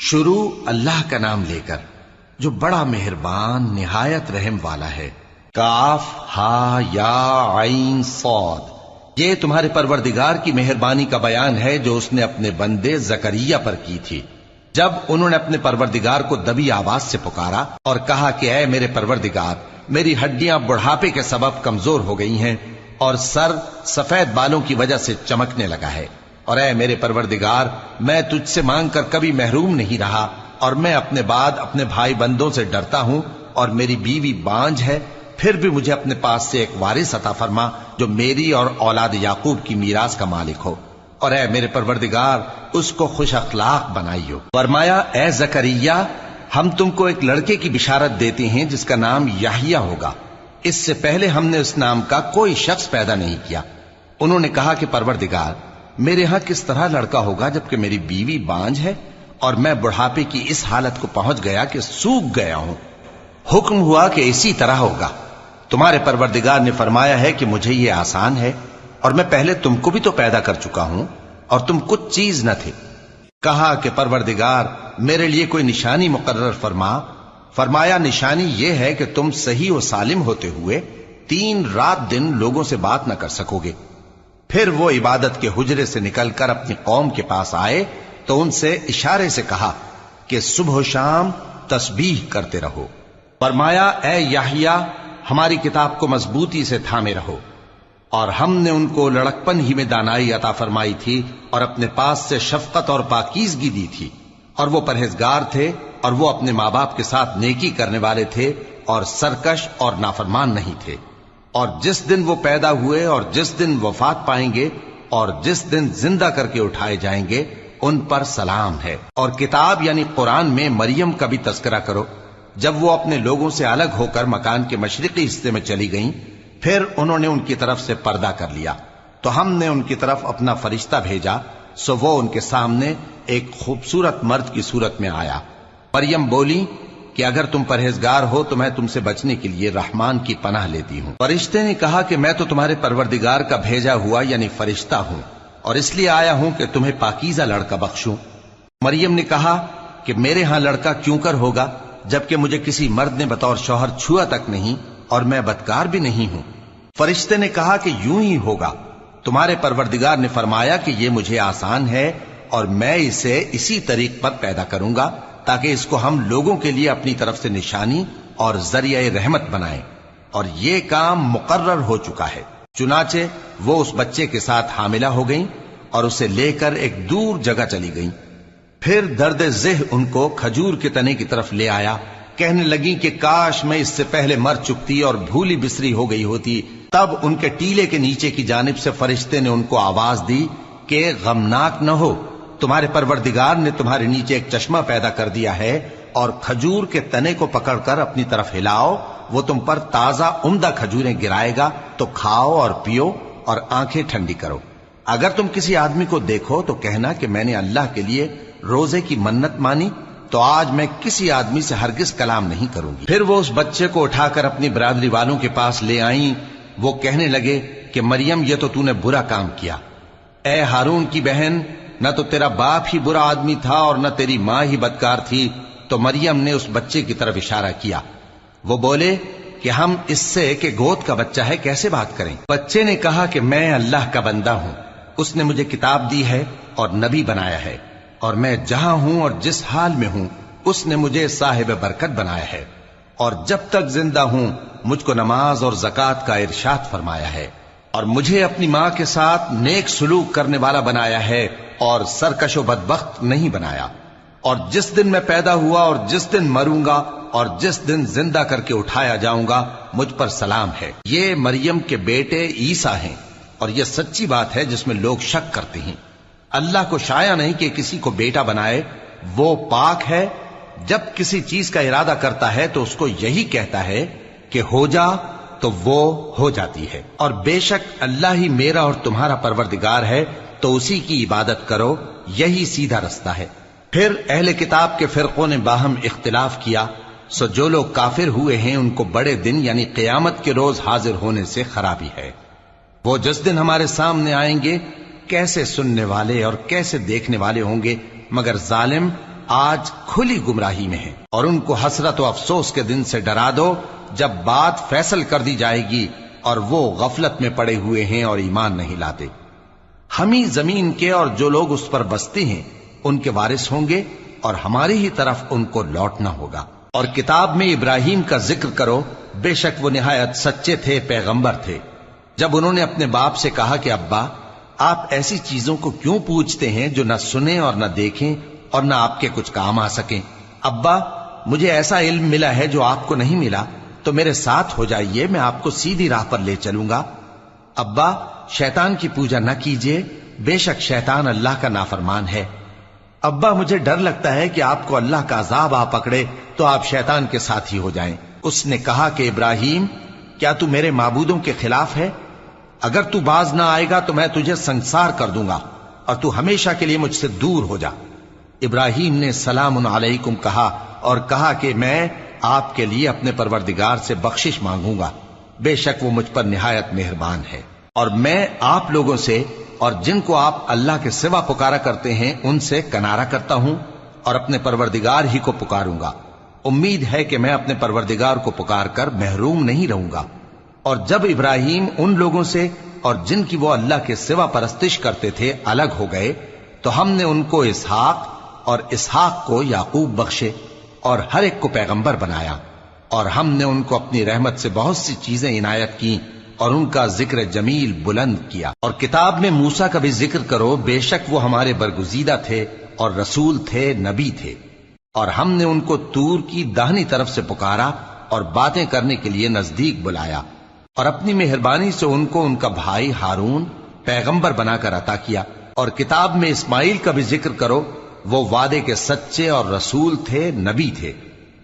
شروع اللہ کا نام لے کر جو بڑا مہربان نہایت رحم والا ہے۔ کاف ہا یا عین صاد، یہ تمہارے پروردگار کی مہربانی کا بیان ہے جو اس نے اپنے بندے زکریا پر کی تھی جب انہوں نے اپنے پروردگار کو دبی آواز سے پکارا اور کہا کہ اے میرے پروردگار، میری ہڈیاں بڑھاپے کے سبب کمزور ہو گئی ہیں اور سر سفید بالوں کی وجہ سے چمکنے لگا ہے، اور اے میرے پروردگار، میں تجھ سے مانگ کر کبھی محروم نہیں رہا، اور میں اپنے بعد اپنے بھائی بندوں سے ڈرتا ہوں، اور میری بیوی بانجھ ہے، پھر بھی مجھے اپنے پاس سے ایک وارث عطا فرما جو میری اور اولاد یعقوب کی میراث کا مالک ہو، اور اے میرے پروردگار اس کو خوش اخلاق بنائیو۔ فرمایا اے زکریا، ہم تم کو ایک لڑکے کی بشارت دیتے ہیں جس کا نام یحییٰ ہوگا، اس سے پہلے ہم نے اس نام کا کوئی شخص پیدا نہیں کیا۔ انہوں نے کہا کہ پروردگار، میرے ہاں کس طرح لڑکا ہوگا جبکہ میری بیوی بانجھ ہے اور میں بڑھاپے کی اس حالت کو پہنچ گیا کہ سوکھ گیا ہوں۔ حکم ہوا کہ اسی طرح ہوگا۔ تمہارے پروردگار نے فرمایا ہے کہ مجھے یہ آسان ہے، اور میں پہلے تم کو بھی تو پیدا کر چکا ہوں اور تم کچھ چیز نہ تھے۔ کہا کہ پروردگار میرے لیے کوئی نشانی مقرر فرما۔ فرمایا نشانی یہ ہے کہ تم صحیح و سالم ہوتے ہوئے 3 رات دن لوگوں سے بات نہ کر سکو گے۔ پھر وہ عبادت کے حجرے سے نکل کر اپنی قوم کے پاس آئے تو ان سے اشارے سے کہا کہ صبح و شام تسبیح کرتے رہو۔ فرمایا اے یحییٰ، ہماری کتاب کو مضبوطی سے تھامے رہو، اور ہم نے ان کو لڑکپن ہی میں دانائی عطا فرمائی تھی اور اپنے پاس سے شفقت اور پاکیزگی دی تھی، اور وہ پرہیزگار تھے، اور وہ اپنے ماں باپ کے ساتھ نیکی کرنے والے تھے اور سرکش اور نافرمان نہیں تھے۔ اور جس دن وہ پیدا ہوئے اور جس دن وفات پائیں گے اور جس دن زندہ کر کے اٹھائے جائیں گے ان پر سلام ہے۔ اور کتاب یعنی قرآن میں مریم کا بھی تذکرہ کرو، جب وہ اپنے لوگوں سے الگ ہو کر مکان کے مشرقی حصے میں چلی گئیں، پھر انہوں نے ان کی طرف سے پردہ کر لیا تو ہم نے ان کی طرف اپنا فرشتہ بھیجا، سو وہ ان کے سامنے ایک خوبصورت مرد کی صورت میں آیا۔ مریم بولی کہ اگر تم پرہیزگار ہو تو میں تم سے بچنے کے لیے رحمان کی پناہ لیتی ہوں۔ فرشتے نے کہا کہ میں تو تمہارے پروردگار کا بھیجا ہوا یعنی فرشتہ ہوں، اور اس لیے آیا ہوں کہ تمہیں پاکیزہ لڑکا بخشوں۔ مریم نے کہا کہ میرے ہاں لڑکا کیوں کر ہوگا جبکہ مجھے کسی مرد نے بطور شوہر چھوا تک نہیں اور میں بدکار بھی نہیں ہوں۔ فرشتے نے کہا کہ یوں ہی ہوگا۔ تمہارے پروردگار نے فرمایا کہ یہ مجھے آسان ہے اور میں اسے اسی طریق پر پیدا کروں گا تاکہ اس کو ہم لوگوں کے لیے اپنی طرف سے نشانی اور ذریعہ رحمت بنائیں، اور یہ کام مقرر ہو چکا ہے۔ چنانچہ وہ اس بچے کے ساتھ حاملہ ہو گئیں اور اسے لے کر ایک دور جگہ چلی گئیں۔ پھر درد ذہ ان کو کھجور کے تنے کی طرف لے آیا، کہنے لگیں کہ کاش میں اس سے پہلے مر چکتی اور بھولی بسری ہو گئی ہوتی۔ تب ان کے ٹیلے کے نیچے کی جانب سے فرشتے نے ان کو آواز دی کہ غمناک نہ ہو، تمہارے پروردگار نے تمہارے نیچے ایک چشمہ پیدا کر دیا ہے، اور کھجور کے تنے کو پکڑ کر اپنی طرف ہلاؤ، وہ تم پر تازہ عمدہ کھجوریں گرائے گا، تو کھاؤ اور پیو اور آنکھیں ٹھنڈی کرو۔ اگر تم کسی آدمی کو دیکھو تو کہنا کہ میں نے اللہ کے لیے روزے کی منت مانی، تو آج میں کسی آدمی سے ہرگز کلام نہیں کروں گی۔ پھر وہ اس بچے کو اٹھا کر اپنی برادری والوں کے پاس لے آئیں۔ وہ کہنے لگے کہ مریم یہ تو نے برا کام کیا۔ اے ہارون کی بہن، نہ تو تیرا باپ ہی برا آدمی تھا اور نہ تیری ماں ہی بدکار تھی۔ تو مریم نے اس بچے کی طرف اشارہ کیا۔ وہ بولے کہ ہم اس سے کہ گود کا بچہ ہے کیسے بات کریں؟ بچے نے کہا کہ میں اللہ کا بندہ ہوں، اس نے مجھے کتاب دی ہے اور نبی بنایا ہے، اور میں جہاں ہوں اور جس حال میں ہوں اس نے مجھے صاحب برکت بنایا ہے، اور جب تک زندہ ہوں مجھ کو نماز اور زکوٰۃ کا ارشاد فرمایا ہے، اور مجھے اپنی ماں کے ساتھ نیک سلوک کرنے والا بنایا ہے اور سرکش و بدبخت نہیں بنایا، اور جس دن میں پیدا ہوا اور جس دن مروں گا اور جس دن زندہ کر کے اٹھایا جاؤں گا مجھ پر سلام ہے۔ یہ مریم کے بیٹے عیسیٰ ہیں، اور یہ سچی بات ہے جس میں لوگ شک کرتے ہیں۔ اللہ کو شایع نہیں کہ کسی کو بیٹا بنائے، وہ پاک ہے، جب کسی چیز کا ارادہ کرتا ہے تو اس کو یہی کہتا ہے کہ ہو جا تو وہ ہو جاتی ہے، اور بے شک اللہ ہی میرا اور تمہارا پروردگار ہے، تو اسی کی عبادت کرو، یہی سیدھا رستہ ہے۔ پھر اہل کتاب کے فرقوں نے باہم اختلاف کیا، سو جو لوگ کافر ہوئے ہیں ان کو بڑے دن یعنی قیامت کے روز حاضر ہونے سے خرابی ہے۔ وہ جس دن ہمارے سامنے آئیں گے کیسے سننے والے اور کیسے دیکھنے والے ہوں گے، مگر ظالم آج کھلی گمراہی میں ہیں، اور ان کو حسرت و افسوس کے دن سے ڈرا دو جب بات فیصل کر دی جائے گی اور وہ غفلت میں پڑے ہوئے ہیں اور ایمان نہیں لاتے۔ ہم ہی زمین کے اور جو لوگ اس پر بستے ہیں ان کے وارث ہوں گے، اور ہماری ہی طرف ان کو لوٹنا ہوگا۔ اور کتاب میں ابراہیم کا ذکر کرو، بے شک وہ نہایت سچے تھے، پیغمبر تھے۔ جب انہوں نے اپنے باپ سے کہا کہ ابا، آپ ایسی چیزوں کو کیوں پوچھتے ہیں جو نہ سنیں اور نہ دیکھیں اور نہ آپ کے کچھ کام آ سکیں؟ ابا، مجھے ایسا علم ملا ہے جو آپ کو نہیں ملا، تو میرے ساتھ ہو جائیے، میں آپ کو سیدھی راہ پر لے چلوں گا۔ ابا، شیطان کی پوجا نہ کیجیے، بے شک شیطان اللہ کا نافرمان ہے۔ ابا، مجھے ڈر لگتا ہے کہ آپ کو اللہ کا عذاب آ پکڑے تو آپ شیطان کے ساتھی ہو جائیں۔ اس نے کہا کہ ابراہیم، کیا تو میرے معبودوں کے خلاف ہے؟ اگر تو باز نہ آئے گا تو میں تجھے سنسار کر دوں گا اور تو ہمیشہ کے لیے مجھ سے دور ہو جا۔ ابراہیم نے سلام علیکم کہا اور کہا کہ میں آپ کے لیے اپنے پروردگار سے بخشش مانگوں گا، بے شک وہ مجھ پر نہایت مہربان ہے۔ اور میں آپ لوگوں سے اور جن کو آپ اللہ کے سوا پکارا کرتے ہیں ان سے کنارہ کرتا ہوں اور اپنے پروردگار ہی کو پکاروں گا۔ امید ہے کہ میں اپنے پروردگار کو پکار کر محروم نہیں رہوں گا۔ اور جب ابراہیم ان لوگوں سے اور جن کی وہ اللہ کے سوا پرستش کرتے تھے الگ ہو گئے تو ہم نے ان کو اسحاق اور اسحاق کو یعقوب بخشے اور ہر ایک کو پیغمبر بنایا، اور ہم نے ان کو اپنی رحمت سے بہت سی چیزیں عنایت کی اور ان کا ذکر جمیل بلند کیا۔ اور کتاب میں موسیٰ کا بھی ذکر کرو، بے شک وہ ہمارے برگزیدہ تھے اور رسول تھے، نبی تھے، اور ہم نے ان کو طور کی داہنی طرف سے پکارا اور باتیں کرنے کے لیے نزدیک بلایا، اور اپنی مہربانی سے ان کو ان کا بھائی ہارون پیغمبر بنا کر عطا کیا۔ اور کتاب میں اسماعیل کا بھی ذکر کرو، وہ وعدے کے سچے اور رسول تھے، نبی تھے،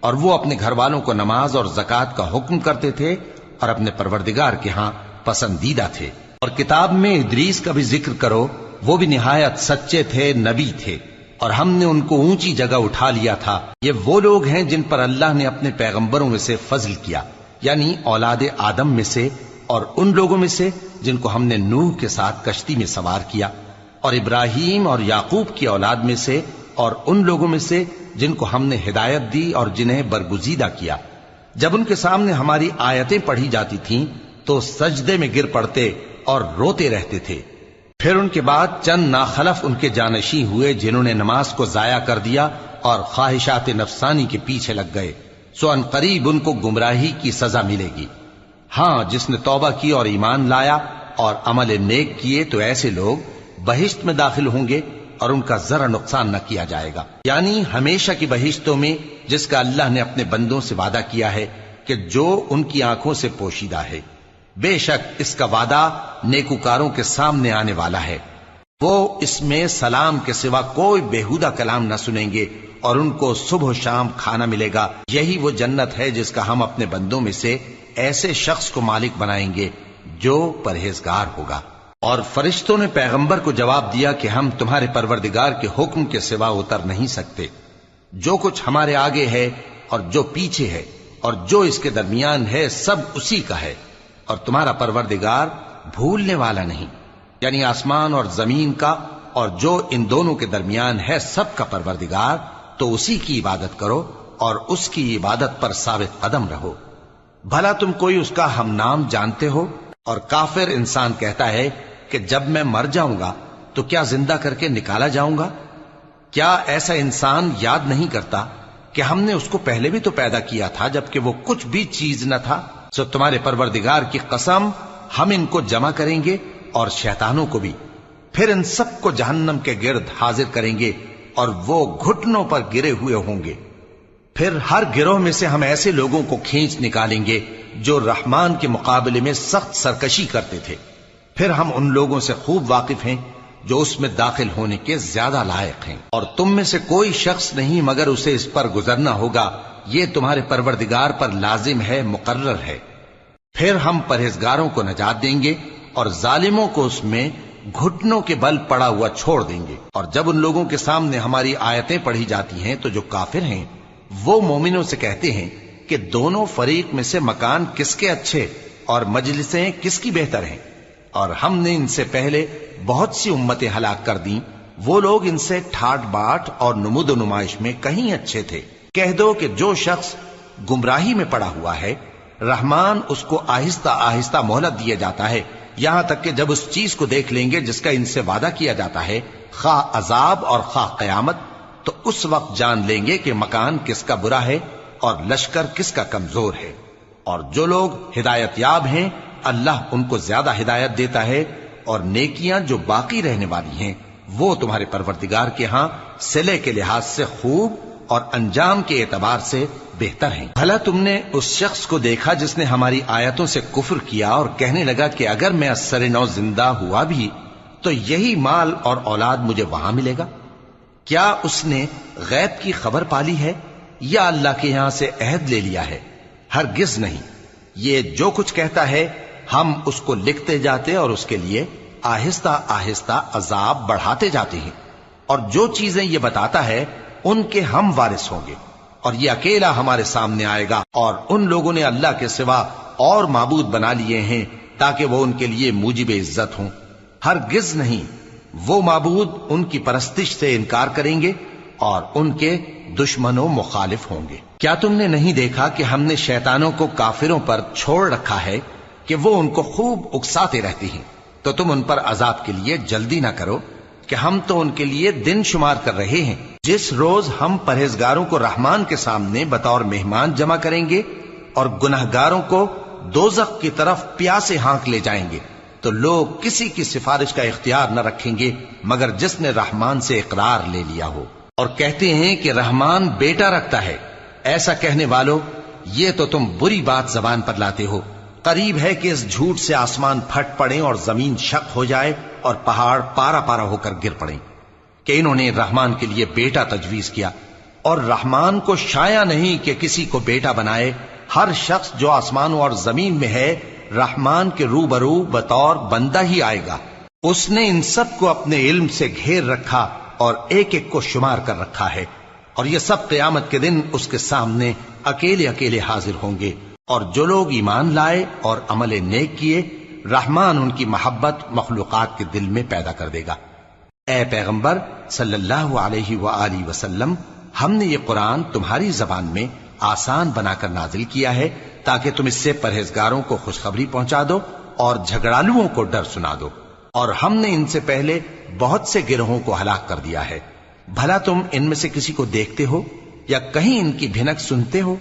اور وہ اپنے گھر والوں کو نماز اور زکوٰۃ کا حکم کرتے تھے اور اپنے پروردگار کے ہاں پسندیدہ تھے۔ اور کتاب میں ادریس کا بھی ذکر کرو، وہ بھی نہایت سچے تھے، نبی تھے، اور ہم نے ان کو اونچی جگہ اٹھا لیا تھا۔ یہ وہ لوگ ہیں جن پر اللہ نے اپنے پیغمبروں میں سے فضل کیا، یعنی اولاد آدم میں سے، اور ان لوگوں میں سے جن کو ہم نے نوح کے ساتھ کشتی میں سوار کیا، اور ابراہیم اور یعقوب کی اولاد میں سے، اور ان لوگوں میں سے جن کو ہم نے ہدایت دی اور جنہیں برگزیدہ کیا۔ جب ان کے سامنے ہماری آیتیں پڑھی جاتی تھیں تو سجدے میں گر پڑتے اور روتے رہتے تھے۔ پھر ان کے بعد چند ناخلف ان کے جانشین ہوئے جنہوں نے نماز کو ضائع کر دیا اور خواہشات نفسانی کے پیچھے لگ گئے، سو ان قریب ان کو گمراہی کی سزا ملے گی۔ ہاں، جس نے توبہ کی اور ایمان لایا اور عمل نیک کیے تو ایسے لوگ بہشت میں داخل ہوں گے اور ان کا ذرا نقصان نہ کیا جائے گا، یعنی ہمیشہ کی بہشتوں میں جس کا اللہ نے اپنے بندوں سے وعدہ کیا ہے کہ جو ان کی آنکھوں سے پوشیدہ ہے۔ بے شک اس کا وعدہ نیکوکاروں کے سامنے آنے والا ہے، وہ اس میں سلام کے سوا کوئی بیہودہ کلام نہ سنیں گے اور ان کو صبح و شام کھانا ملے گا۔ یہی وہ جنت ہے جس کا ہم اپنے بندوں میں سے ایسے شخص کو مالک بنائیں گے جو پرہیزگار ہوگا۔ اور فرشتوں نے پیغمبر کو جواب دیا کہ ہم تمہارے پروردگار کے حکم کے سوا اتر نہیں سکتے، جو کچھ ہمارے آگے ہے اور جو پیچھے ہے اور جو اس کے درمیان ہے سب اسی کا ہے، اور تمہارا پروردگار بھولنے والا نہیں، یعنی آسمان اور زمین کا اور جو ان دونوں کے درمیان ہے سب کا پروردگار، تو اسی کی عبادت کرو اور اس کی عبادت پر ثابت قدم رہو۔ بھلا تم کوئی اس کا ہم نام جانتے ہو؟ اور کافر انسان کہتا ہے کہ جب میں مر جاؤں گا تو کیا زندہ کر کے نکالا جاؤں گا؟ کیا ایسا انسان یاد نہیں کرتا کہ ہم نے اس کو پہلے بھی تو پیدا کیا تھا جبکہ وہ کچھ بھی چیز نہ تھا؟ سو تمہارے پروردگار کی قسم، ہم ان کو جمع کریں گے اور شیطانوں کو بھی، پھر ان سب کو جہنم کے گرد حاضر کریں گے اور وہ گھٹنوں پر گرے ہوئے ہوں گے۔ پھر ہر گروہ میں سے ہم ایسے لوگوں کو کھینچ نکالیں گے جو رحمان کے مقابلے میں سخت سرکشی کرتے تھے، پھر ہم ان لوگوں سے خوب واقف ہیں جو اس میں داخل ہونے کے زیادہ لائق ہیں، اور تم میں سے کوئی شخص نہیں مگر اسے اس پر گزرنا ہوگا، یہ تمہارے پروردگار پر لازم ہے، مقرر ہے۔ پھر ہم پرہیزگاروں کو نجات دیں گے اور ظالموں کو اس میں گھٹنوں کے بل پڑا ہوا چھوڑ دیں گے۔ اور جب ان لوگوں کے سامنے ہماری آیتیں پڑھی جاتی ہیں تو جو کافر ہیں وہ مومنوں سے کہتے ہیں کہ دونوں فریق میں سے مکان کس کے اچھے اور مجلسیں کس کی بہتر ہیں، اور ہم نے ان سے پہلے بہت سی امتیں ہلاک کر دیں وہ لوگ ان سے ٹھاٹ باٹ اور نمود و نمائش میں کہیں اچھے تھے۔ کہہ دو کہ جو شخص گمراہی میں پڑا ہوا ہے، رحمان اس کو آہستہ آہستہ مہلت دیا جاتا ہے، یہاں تک کہ جب اس چیز کو دیکھ لیں گے جس کا ان سے وعدہ کیا جاتا ہے، خواہ عذاب اور خواہ قیامت، تو اس وقت جان لیں گے کہ مکان کس کا برا ہے اور لشکر کس کا کمزور ہے۔ اور جو لوگ ہدایت یاب ہیں، اللہ ان کو زیادہ ہدایت دیتا ہے، اور نیکیاں جو باقی رہنے والی ہیں وہ تمہارے پروردگار کے ہاں صلے کے لحاظ سے خوب اور انجام کے اعتبار سے بہتر ہیں۔ بھلا تم نے اس شخص کو دیکھا جس نے ہماری آیتوں سے کفر کیا اور کہنے لگا کہ اگر میں اثر نو زندہ ہوا بھی تو یہی مال اور اولاد مجھے وہاں ملے گا؟ کیا اس نے غیب کی خبر پالی ہے یا اللہ کے یہاں سے عہد لے لیا ہے؟ ہرگز نہیں، یہ جو کچھ کہتا ہے ہم اس کو لکھتے جاتے اور اس کے لیے آہستہ آہستہ عذاب بڑھاتے جاتے ہیں، اور جو چیزیں یہ بتاتا ہے ان کے ہم وارث ہوں گے، اور یہ اکیلا ہمارے سامنے آئے گا، اور ان لوگوں نے اللہ کے سوا اور معبود بنا لیے ہیں تاکہ وہ ان کے لیے موجب عزت ہوں۔ ہرگز نہیں، وہ معبود ان کی پرستش سے انکار کریں گے اور ان کے دشمن و مخالف ہوں گے۔ کیا تم نے نہیں دیکھا کہ ہم نے شیطانوں کو کافروں پر چھوڑ رکھا ہے کہ وہ ان کو خوب اکساتے رہتی ہیں؟ تو تم ان پر عذاب کے لیے جلدی نہ کرو کہ ہم تو ان کے لیے دن شمار کر رہے ہیں۔ جس روز ہم پرہیزگاروں کو رحمان کے سامنے بطور مہمان جمع کریں گے اور گناہگاروں کو دوزخ کی طرف پیاسے ہانک لے جائیں گے، تو لوگ کسی کی سفارش کا اختیار نہ رکھیں گے مگر جس نے رحمان سے اقرار لے لیا ہو، اور کہتے ہیں کہ رحمان بیٹا رکھتا ہے۔ ایسا کہنے والوں، یہ تو تم بری بات زبان پر لاتے ہو۔ قریب ہے کہ اس جھوٹ سے آسمان پھٹ پڑیں اور زمین شق ہو جائے اور پہاڑ پارا پارا ہو کر گر پڑیں کہ انہوں نے رحمان کے لیے بیٹا تجویز کیا، اور رحمان کو شایع نہیں کہ کسی کو بیٹا بنائے۔ ہر شخص جو آسمانوں اور زمین میں ہے رحمان کے روبرو بطور بندہ ہی آئے گا۔ اس نے ان سب کو اپنے علم سے گھیر رکھا اور ایک ایک کو شمار کر رکھا ہے، اور یہ سب قیامت کے دن اس کے سامنے اکیلے اکیلے حاضر ہوں گے۔ اور جو لوگ ایمان لائے اور عمل نیک کیے، رحمان ان کی محبت مخلوقات کے دل میں پیدا کر دے گا۔ اے پیغمبر صلی اللہ علیہ وآلہ وسلم، ہم نے یہ قرآن تمہاری زبان میں آسان بنا کر نازل کیا ہے تاکہ تم اس سے پرہیزگاروں کو خوشخبری پہنچا دو اور جھگڑالوؤں کو ڈر سنا دو، اور ہم نے ان سے پہلے بہت سے گروہوں کو ہلاک کر دیا ہے۔ بھلا تم ان میں سے کسی کو دیکھتے ہو یا کہیں ان کی بھنک سنتے ہو؟